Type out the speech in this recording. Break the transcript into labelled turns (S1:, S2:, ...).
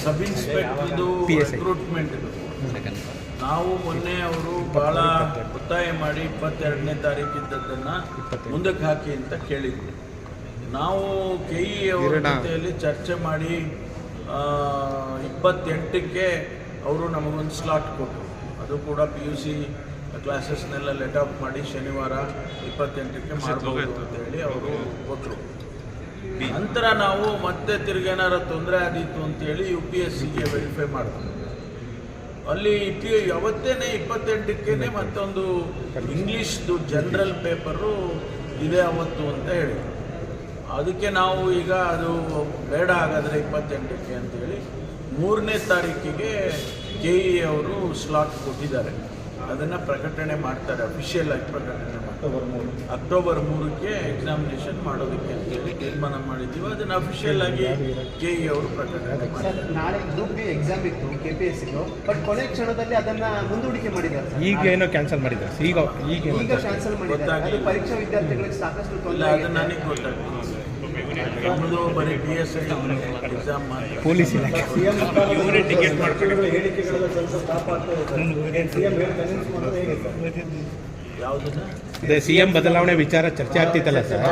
S1: ಸಬ್ ಇನ್ಸ್ಪೆಕ್ಟರ್ದು recruitment. ನಾವು ಮೊನ್ನೆ ಅವರು ಭಾಳ ಒತ್ತಾಯ ಮಾಡಿ 22ನೇ ತಾರೀಕಿದ್ದದ್ದನ್ನು ಮುಂದಕ್ಕೆ ಹಾಕಿ ಅಂತ ಕೇಳಿದ್ವಿ. ನಾವು KE ಅವರ ಜೊತೆಯಲ್ಲಿ ಚರ್ಚೆ ಮಾಡಿ 28ಕ್ಕೆ ಅವರು ನಮಗೊಂದು ಸ್ಲಾಟ್ ಕೊಟ್ಟರು. ಅದು ಕೂಡ PUC ಕ್ಲಾಸಸ್ನೆಲ್ಲ ಲೆಟ್ ಆಫ್ ಮಾಡಿ ಶನಿವಾರ 28ಕ್ಕೆ ಮಾಡಬಹುದು ಅಂತೇಳಿ ಅವರು ಕೊಟ್ಟರು. ನಂತರ ನಾವು ಮತ್ತೆ ತಿರುಗೇನಾರ ತೊಂದರೆ ಆದೀತು ಅಂತೇಳಿ UPSCಗೆ ವೆರಿಫೈ ಮಾಡ್ತೀವಿ. ಅಲ್ಲಿ ಅವತ್ತೇನೆ 28ಕ್ಕೇನೆ ಮತ್ತೊಂದು ಇಂಗ್ಲೀಷ್ದು ಜನರಲ್ ಪೇಪರು ಇದೆ ಅವತ್ತು ಅಂತ ಹೇಳಿ, ಅದಕ್ಕೆ ನಾವು ಈಗ ಅದು ಬೇಡ ಹಾಗಾದರೆ 28ಕ್ಕೆ ಅಂತೇಳಿ 3ನೇ ತಾರೀಕಿಗೆ KE ಅವರು ಸ್ಲಾಟ್ ಕೊಟ್ಟಿದ್ದಾರೆ. ಅದನ್ನು ಪ್ರಕಟಣೆ ಮಾಡ್ತಾರೆ, ಅಫಿಷಿಯಲ್ ಆಗಿ ಪ್ರಕಟಣೆ ಮಾಡ್ತಾರೆ. ಅಕ್ಟೋಬರ್ 3ಕ್ಕೆ ಎಕ್ಸಾಮಿನೇಷನ್ ಮಾಡೋದಕ್ಕೆ ಅಂತೇಳಿ ತೀರ್ಮಾನ ಮಾಡಿದ್ದೀವಿ. ಅದನ್ನು ಅಫಿಷಿಯಲ್ ಆಗಿ KE ಅವರು ಪ್ರಕಟಣೆ ಮಾಡ್ತಾರೆ.
S2: ನಾಳೆ ಗ್ರೂಪ್ ಬಿ ಎಕ್ಸಾಮ್ ಇತ್ತು KPSCದು, ಬಟ್ ಕೊನೆ ಕ್ಷಣದಲ್ಲಿ ಅದನ್ನು ಮುಂದೂಡಿಕೆ ಮಾಡಿದ್ದಾರೆ.
S3: ಈಗ ಏನೋ ಕ್ಯಾನ್ಸಲ್ ಮಾಡಿದ್ದಾರೆ, ಈಗ
S2: ಕ್ಯಾನ್ಸಲ್ ಮಾಡಿದ್ದಾರೆ. ಅದು ಪರೀಕ್ಷಾ ವಿದ್ಯಾರ್ಥಿಗಳಿಗೆ ಸಾಕಷ್ಟು ತೊಂದರೆ.
S1: ಅದು ನನಗೆ ಗೊತ್ತಾಗ್ತದೆ. ನಮ್ಮದು ಬರೀ PSI ಎಕ್ಸಾಮ್ ಮಾಡಿ
S3: ಪೊಲೀಸ್ ಇಲಾಖೆ
S4: ಟಿಕೆಟ್ ಮಾಡ್ಕೊಂಡು ಹೇಳಿಕೆಗಳೆಲ್ಲ ಸ್ವಲ್ಪ ಸ್ಟಾಪ್ ಆಗ್ತದೆ.
S1: ಯಾವುದನ್ನ
S3: CM ಬದಲಾವಣೆ ವಿಚಾರ ಚರ್ಚೆ ಆಗ್ತಿತ್ತಲ್ಲ ಸರ್.